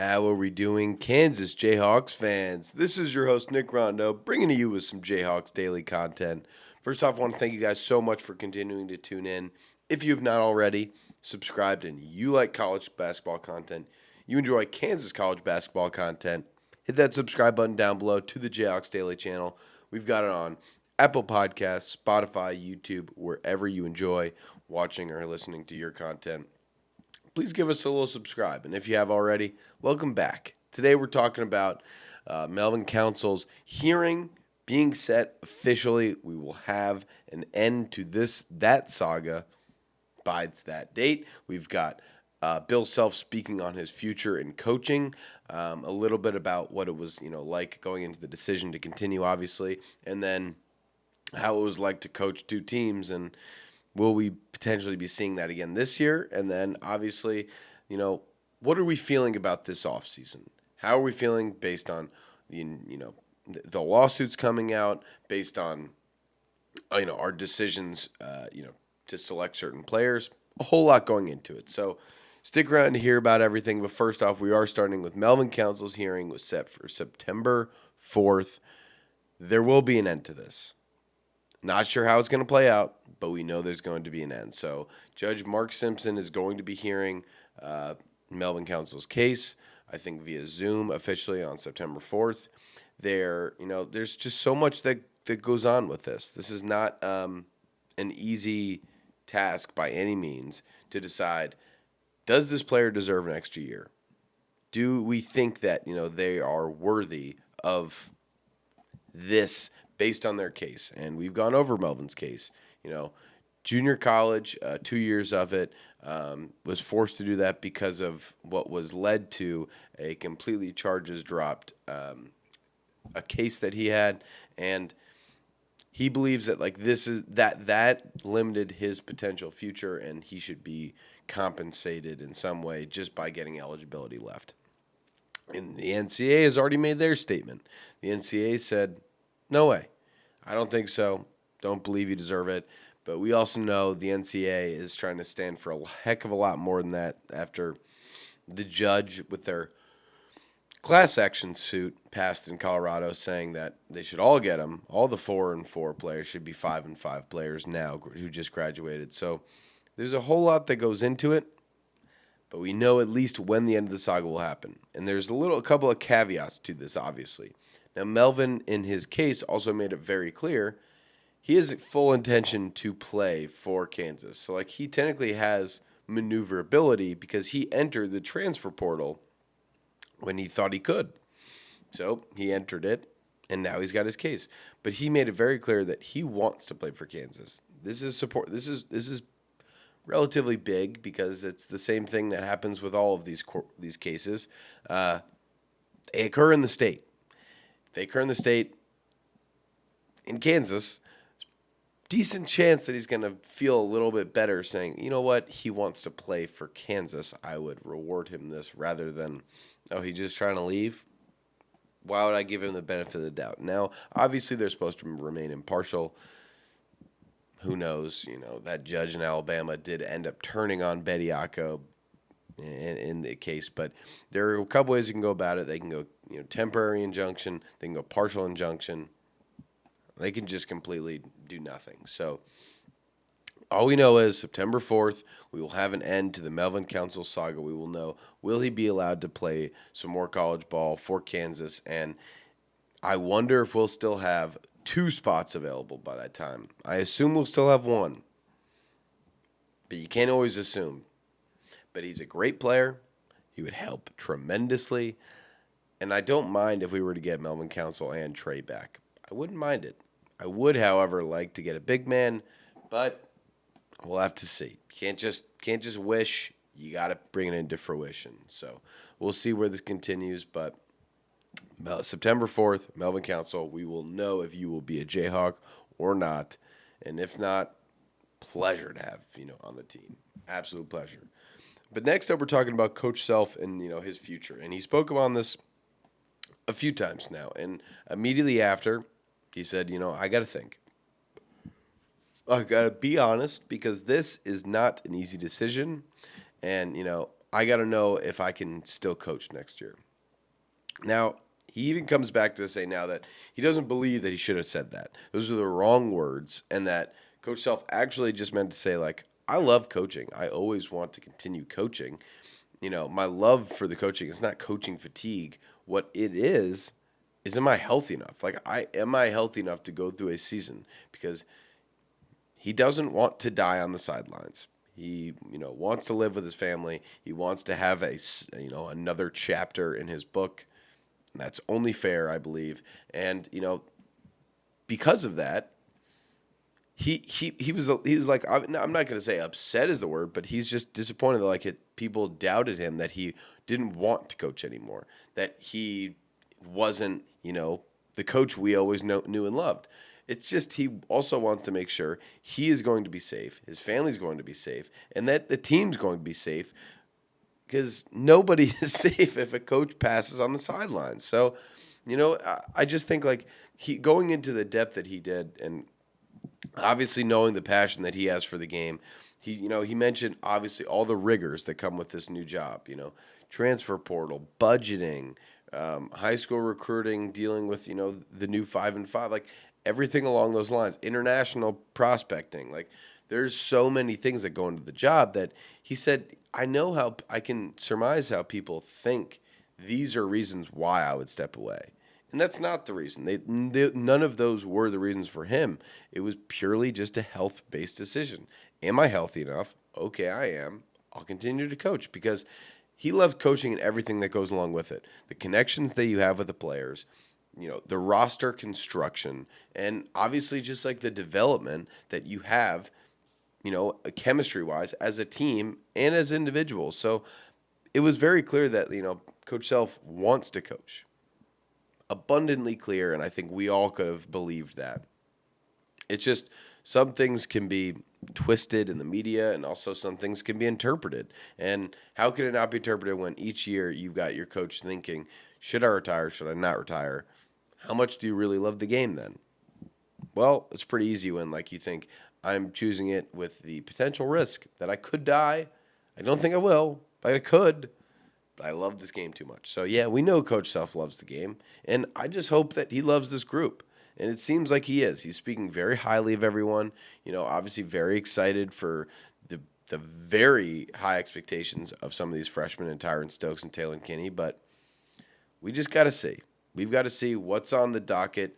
How are we doing, Kansas Jayhawks fans? This is your host, Nick Rondeau, bringing to you with some Jayhawks Daily content. First off, I want to thank you guys so much for continuing to tune in. If you have not already subscribed and you like college basketball content, you enjoy Kansas college basketball content, hit that subscribe button down below to the Jayhawks Daily channel. We've got it on Apple Podcasts, Spotify, YouTube, wherever you enjoy watching or listening to your content. Please give us a little subscribe. And if you have already, welcome back. Today we're talking about Melvin Council's hearing being set officially. We will have an end to that saga by that date. We've got Bill Self speaking on his future in coaching, a little bit about what it was like going into the decision to continue, obviously, and then how it was like to coach two teams and will we potentially be seeing that again this year? And then obviously, what are we feeling about this offseason? How are we feeling based on the lawsuits coming out, based on our decisions to select certain players? A whole lot going into it. So stick around to hear about everything. But first off, we are starting with Melvin Council's hearing was set for September 4th. There will be an end to this. Not sure how it's going to play out, but we know there's going to be an end. So Judge Mark Simpson is going to be hearing Melvin Council's case, I think via Zoom officially on September 4th. There's just so much that goes on with this. This is not an easy task by any means to decide, does this player deserve an extra year? Do we think that they are worthy of this based on their case? And we've gone over Melvin's case. Junior college, 2 years of it, was forced to do that because of what was led to a completely charges dropped a case that he had, and he believes that that limited his potential future, and he should be compensated in some way just by getting eligibility left. And the NCAA has already made their statement. The NCAA said, no way. I don't think so. Don't believe you deserve it. But we also know the NCAA is trying to stand for a heck of a lot more than that after the judge with their class action suit passed in Colorado saying that they should all get them. All the 4-and-4 players should be 5-and-5 players now who just graduated. So there's a whole lot that goes into it. But we know at least when the end of the saga will happen. And there's a couple of caveats to this, obviously. Now, Melvin, in his case, also made it very clear he has full intention to play for Kansas. So, he technically has maneuverability because he entered the transfer portal when he thought he could. So, he entered it, and now he's got his case. But he made it very clear that he wants to play for Kansas. This is support. This is relatively big because it's the same thing that happens with all of these cases. They occur in the state. They occur in the state in Kansas. Decent chance that he's going to feel a little bit better saying, you know what, he wants to play for Kansas. I would reward him this rather than, he's just trying to leave. Why would I give him the benefit of the doubt? Now, obviously, they're supposed to remain impartial. Who knows? That judge in Alabama did end up turning on Bediako in the case, but there are a couple ways you can go about it. They can go, temporary injunction. They can go partial injunction. They can just completely do nothing. So all we know is September 4th, we will have an end to the Melvin Council saga. We will know, will he be allowed to play some more college ball for Kansas? And I wonder if we'll still have 2 spots available by that time. I assume we'll still have 1. But you can't always assume. But he's a great player. He would help tremendously. And I don't mind if we were to get Melvin Council and Trey back. I wouldn't mind it. I would, however, like to get a big man, but we'll have to see. Can't just wish. You got to bring it into fruition. So we'll see where this continues, but September 4th, Melvin Council, we will know if you will be a Jayhawk or not. And if not, pleasure to have, on the team. Absolute pleasure. But next up, we're talking about Coach Self and, his future. And he spoke about this a few times now. And immediately after, he said, I got to think. I got to be honest because this is not an easy decision. And, I got to know if I can still coach next year. Now, he even comes back to say now that he doesn't believe that he should have said that. Those are the wrong words, and that Coach Self actually just meant to say, like, I love coaching. I always want to continue coaching. My love for the coaching is not coaching fatigue. What it is am I healthy enough? Like, am I healthy enough to go through a season? Because he doesn't want to die on the sidelines. He, wants to live with his family. He wants to have another chapter in his book. And that's only fair, I believe. And, because of that, he was like, I'm not going to say upset is the word, but he's just disappointed that people doubted him, that he didn't want to coach anymore, that he wasn't, the coach we always knew and loved. It's just he also wants to make sure he is going to be safe, his family's going to be safe, and that the team's going to be safe, because nobody is safe if a coach passes on the sidelines. So, I just think he going into the depth that he did, and obviously knowing the passion that he has for the game, he mentioned obviously all the rigors that come with this new job, transfer portal, budgeting, high school recruiting, dealing with, the new 5-5, like everything along those lines, international prospecting. Like, there's so many things that go into the job that he said, I know how I can surmise how people think these are reasons why I would step away. And that's not the reason. None of those were the reasons for him. It was purely just a health-based decision. Am I healthy enough? Okay, I am. I'll continue to coach, because he loves coaching and everything that goes along with it. The connections that you have with the players, the roster construction, and obviously just like the development that you have, chemistry-wise as a team and as individuals. So it was very clear that, Coach Self wants to coach. Abundantly clear, and I think we all could have believed that. It's just some things can be twisted in the media, and also some things can be interpreted. And how can it not be interpreted when each year you've got your coach thinking, should I retire, should I not retire? How much do you really love the game then? Well, it's pretty easy when you think, I'm choosing it with the potential risk that I could die. I don't think I will, but I could. I love this game too much. So, yeah, we know Coach Self loves the game, and I just hope that he loves this group. And it seems like he is. He's speaking very highly of everyone, obviously very excited for the very high expectations of some of these freshmen, and Tyron Stokes and Taylor Kinney, but we just got to see. We've got to see what's on the docket.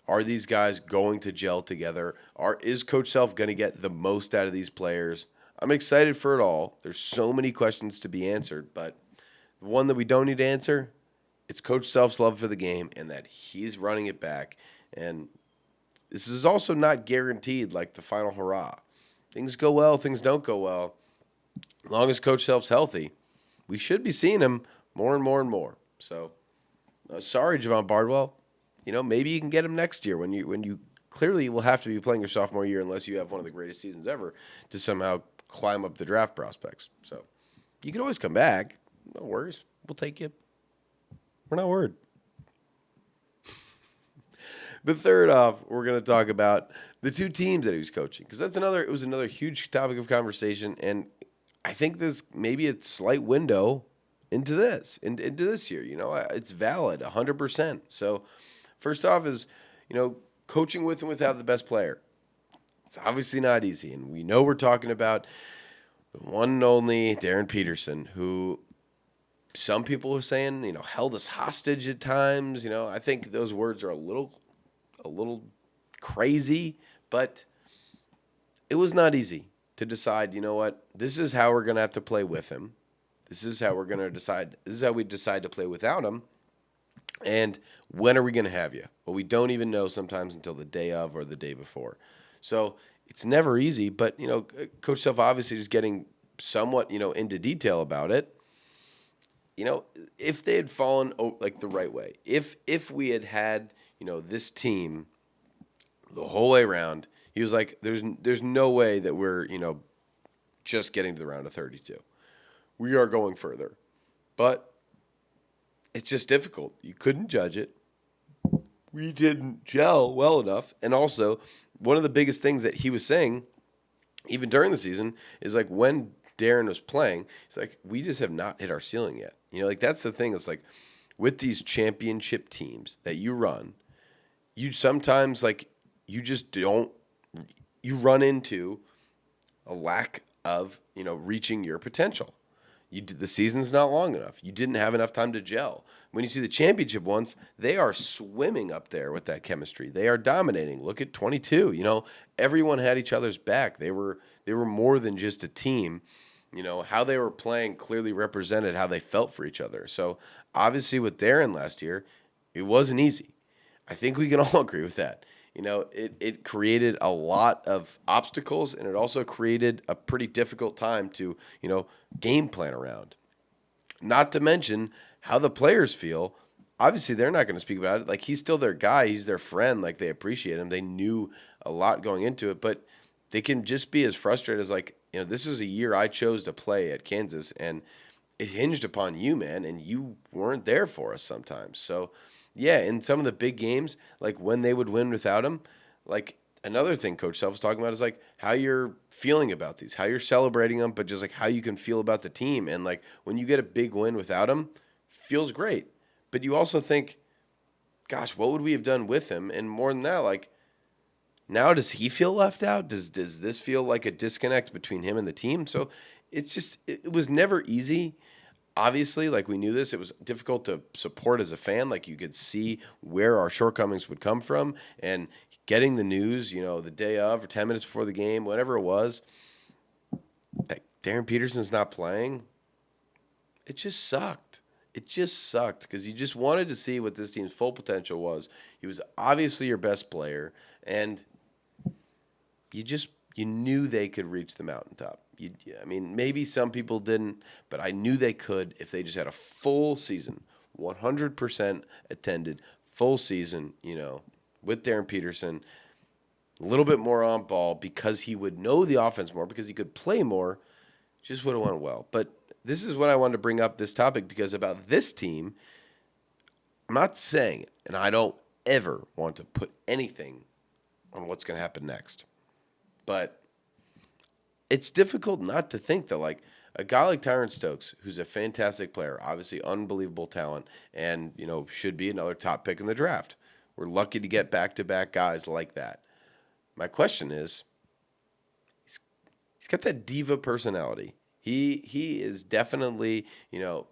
Are these guys going to gel together? Is Coach Self going to get the most out of these players? I'm excited for it all. There's so many questions to be answered, but the one that we don't need to answer, it's Coach Self's love for the game and that he's running it back. And this is also not guaranteed like the final hurrah. Things go well, things don't go well. As long as Coach Self's healthy, we should be seeing him more and more and more. So, sorry, Javon Bardwell. Maybe you can get him next year when you clearly will have to be playing your sophomore year unless you have one of the greatest seasons ever to somehow climb up the draft prospects. So, you can always come back. No worries. We'll take you. We're not worried. But third off, we're going to talk about the two teams that he was coaching, because it was another huge topic of conversation, and I think there's maybe a slight window into this year. It's valid 100%. So first off is, coaching with and without the best player. It's obviously not easy, and we know we're talking about the one and only Darren Peterson, who some people are saying, held us hostage at times. I think those words are a little crazy, but it was not easy to decide, this is how we're going to have to play with him. This is how we're going to decide. This is how we decide to play without him. And when are we going to have you? Well, we don't even know sometimes until the day of or the day before. So it's never easy, but, Coach Self obviously is getting somewhat, into detail about it. If they had fallen the right way, if we had this team the whole way around, he was like, there's no way that we're, just getting to the round of 32. We are going further. But it's just difficult. You couldn't judge it. We didn't gel well enough. And also, one of the biggest things that he was saying, even during the season, is when Darren was playing, he's like, we just have not hit our ceiling yet. Like that's the thing. It's like with these championship teams that you run, you sometimes like you just don't you run into a lack of reaching your potential. The season's not long enough. You didn't have enough time to gel. When you see the championship ones, they are swimming up there with that chemistry. They are dominating. Look at 22. Everyone had each other's back. They were more than just a team. How they were playing clearly represented how they felt for each other. So obviously with Darren last year, it wasn't easy. I think we can all agree with that. It created a lot of obstacles, and it also created a pretty difficult time to, game plan around. Not to mention how the players feel. Obviously, they're not going to speak about it. Like, he's still their guy. He's their friend. Like, they appreciate him. They knew a lot going into it, but they can just be as frustrated as, like, this is a year I chose to play at Kansas, and it hinged upon you, man, and you weren't there for us sometimes. So, yeah, in some of the big games, like when they would win without him, like another thing Coach Self was talking about is like how you're feeling about these, how you're celebrating them, but just like how you can feel about the team. And like when you get a big win without him, feels great. But you also think, gosh, what would we have done with him? And more than that, like now does he feel left out? Does this feel like a disconnect between him and the team? So it's just it was never easy. Obviously, like we knew this, it was difficult to support as a fan. Like you could see where our shortcomings would come from, and getting the news, the day of or 10 minutes before the game, whatever it was, that Darren Peterson's not playing, it just sucked. It just sucked because you just wanted to see what this team's full potential was. He was obviously your best player, and you knew they could reach the mountaintop. I mean, maybe some people didn't, but I knew they could if they just had a full season, 100% attended, full season, with Darren Peterson, a little bit more on ball because he would know the offense more, because he could play more, just would have went well. But this is what I wanted to bring up this topic, because about this team, I'm not saying it, and I don't ever want to put anything on what's going to happen next. But it's difficult not to think that, like, a guy like Tyron Stokes, who's a fantastic player, obviously unbelievable talent, and, should be another top pick in the draft. We're lucky to get back-to-back guys like that. My question is, he's got that diva personality. He is definitely, I'm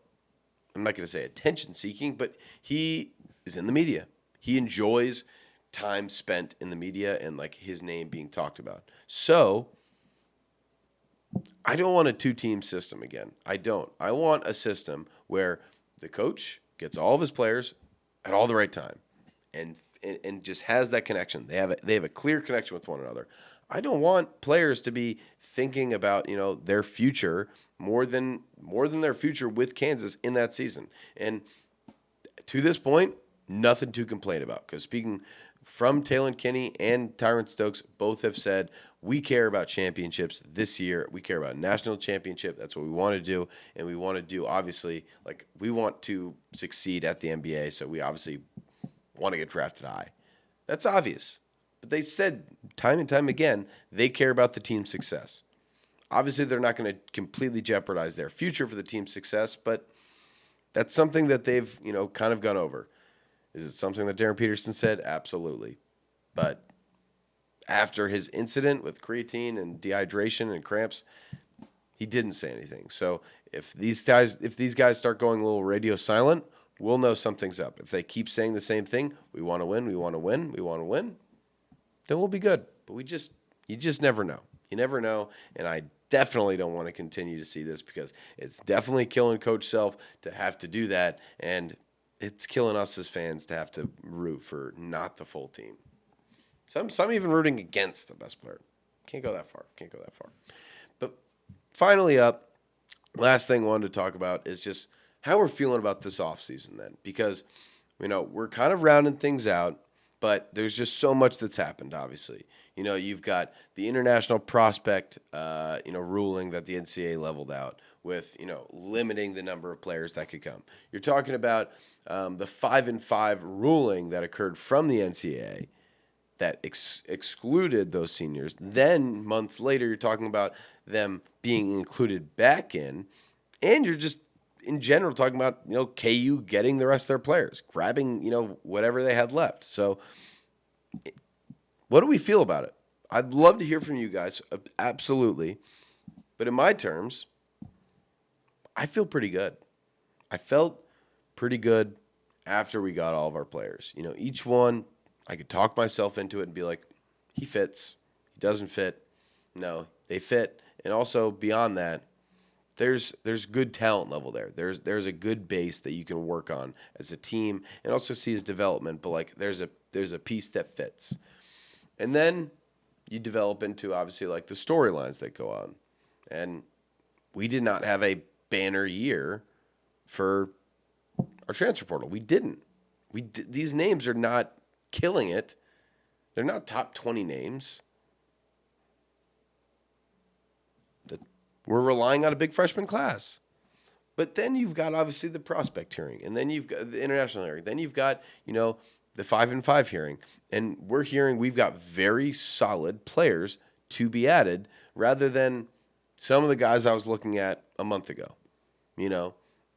not going to say attention-seeking, but he is in the media. He enjoys time spent in the media and, like, his name being talked about. So I don't want a two-team system again. I don't. I want a system where the coach gets all of his players at all the right time and just has that connection. They have a clear connection with one another. I don't want players to be thinking about, their future more than their future with Kansas in that season. And to this point, nothing to complain about, because speaking from Talon Kinney and Tyron Stokes, both have said, we care about championships this year. We care about a national championship. That's what we want to do. And we want to do, obviously, like, we want to succeed at the NBA. So we obviously want to get drafted high. That's obvious. But they said time and time again, they care about the team's success. Obviously, they're not going to completely jeopardize their future for the team's success, but that's something that they've, kind of gone over. Is it something that Darren Peterson said? Absolutely. But after his incident with creatine and dehydration and cramps, he didn't say anything. So if these guys start going a little radio silent, we'll know something's up. If they keep saying the same thing, we want to win, we want to win, we want to win, then we'll be good. But you just never know. You never know, and I definitely don't want to continue to see this, because it's definitely killing Coach Self to have to do that, and it's killing us as fans to have to root for not the full team. Some even rooting against the best player. Can't go that far. But finally up, last thing I wanted to talk about is just how we're feeling about this offseason then. Because, we're kind of rounding things out, but there's just so much that's happened, obviously. You've got the international prospect, ruling that the NCAA leveled out with, limiting the number of players that could come. You're talking about the 5-5 ruling that occurred from the NCAA that excluded those seniors. Then months later, you're talking about them being included back in, and you're just in general talking about, KU getting the rest of their players, grabbing, whatever they had left. So what do we feel about it? I'd love to hear from you guys. Absolutely. But in my terms, I feel pretty good. I felt pretty good after we got all of our players. Each one, I could talk myself into it and be like, he fits, he doesn't fit. No, they fit. And also beyond that, there's good talent level there. There's a good base that you can work on as a team and also see his development. But like there's a piece that fits. And then you develop into obviously like the storylines that go on. And we did not have a banner year for our transfer portal. We didn't. These names are not killing it. They're not top 20 names. We're relying on a big freshman class. But then you've got obviously the prospect hearing, and then you've got the international hearing. Then you've got, the 5-and-5 hearing. And we're hearing we've got very solid players to be added rather than some of the guys I was looking at a month ago.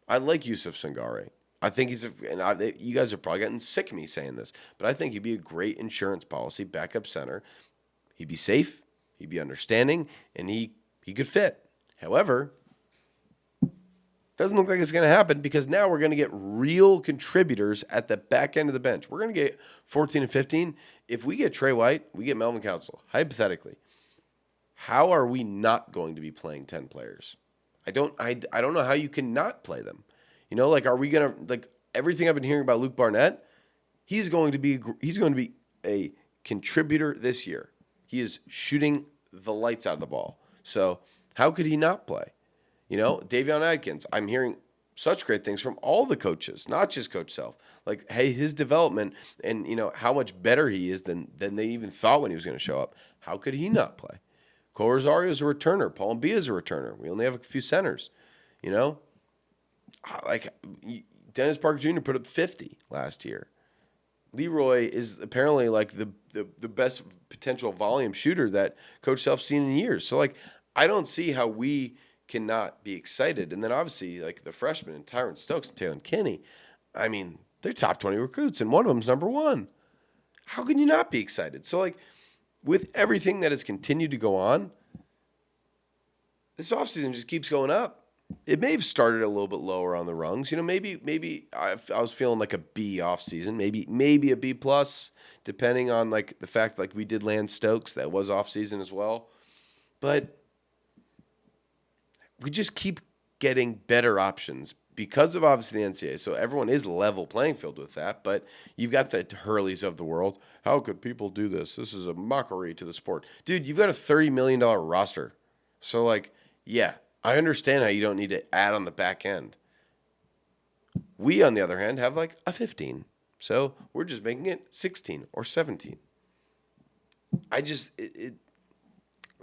I like Yusuf Sangare. I think you guys are probably getting sick of me saying this, but I think he'd be a great insurance policy backup center. He'd be safe, he'd be understanding, and he could fit. However, doesn't look like it's going to happen because now we're going to get real contributors at the back end of the bench. We're going to get 14 and 15. If we get Trey White, we get Melvin Council, hypothetically. How are we not going to be playing 10 players? I don't know how you can not play them. Are we going to, everything I've been hearing about Luke Barnett, he's going to be a contributor this year. He is shooting the lights out of the ball. So how could he not play? Davion Adkins, I'm hearing such great things from all the coaches, not just Coach Self. Like, hey, his development and, how much better he is than they even thought when he was going to show up. How could he not play? Cole Rosario is a returner. Paul Mbia is a returner. We only have a few centers, Dennis Parker Jr. put up 50 last year. Leroy is apparently the best potential volume shooter that Coach Self's seen in years. So I don't see how we cannot be excited. And then obviously the freshmen and Tyron Stokes and Taylor Kinney, I mean, they're top 20 recruits and one of them's number 1. How can you not be excited? So with everything that has continued to go on, this offseason just keeps going up. It may have started a little bit lower on the rungs. Maybe I was feeling like a B offseason, maybe a B plus, depending on the fact we did land Stokes. That was offseason as well. But we just keep getting better options because of obviously the NCAA. So everyone is level playing field with that. But you've got the Hurleys of the world. How could people do this? This is a mockery to the sport. Dude, you've got a $30 million roster. So yeah. I understand how you don't need to add on the back end. We, on the other hand, have a 15. So we're just making it 16 or 17.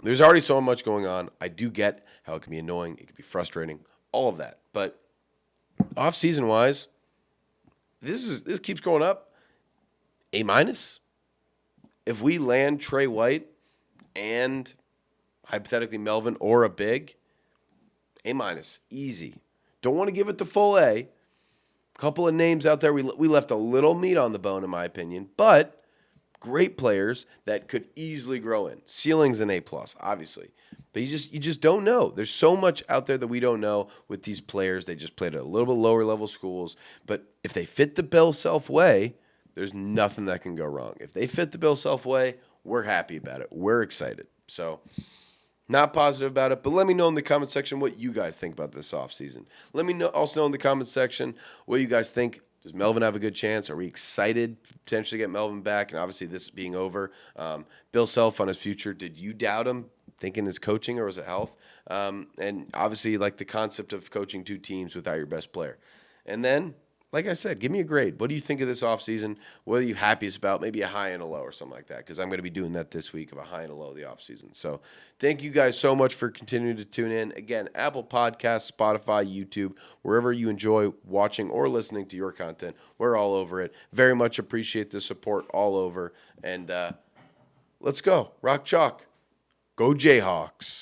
There's already so much going on. I do get how it can be annoying. It can be frustrating. All of that. But off-season wise, this keeps going up. A minus. If we land Trey White and hypothetically Melvin or a big, A minus, easy. Don't want to give it the full A. Couple of names out there. We left a little meat on the bone, in my opinion, but great players that could easily grow in. Ceiling's an A plus, obviously, but you just don't know. There's so much out there that we don't know with these players. They just played at a little bit lower level schools, but if they fit the Bill Self way, there's nothing that can go wrong. If they fit the Bill Self way, we're happy about it. We're excited. So. Not positive about it, but let me know in the comment section what you guys think about this offseason. Let me also know in the comment section what you guys think. Does Melvin have a good chance? Are we excited to potentially get Melvin back? And obviously this being over. Bill Self on his future. Did you doubt him, thinking his coaching, or was it health? And obviously the concept of coaching 2 teams without your best player. And then, like I said, give me a grade. What do you think of this offseason? What are you happiest about? Maybe a high and a low or something like that, because I'm going to be doing that this week of a high and a low of the offseason. So thank you guys so much for continuing to tune in. Again, Apple Podcasts, Spotify, YouTube, wherever you enjoy watching or listening to your content, we're all over it. Very much appreciate the support all over. And Let's go. Rock chalk. Go Jayhawks.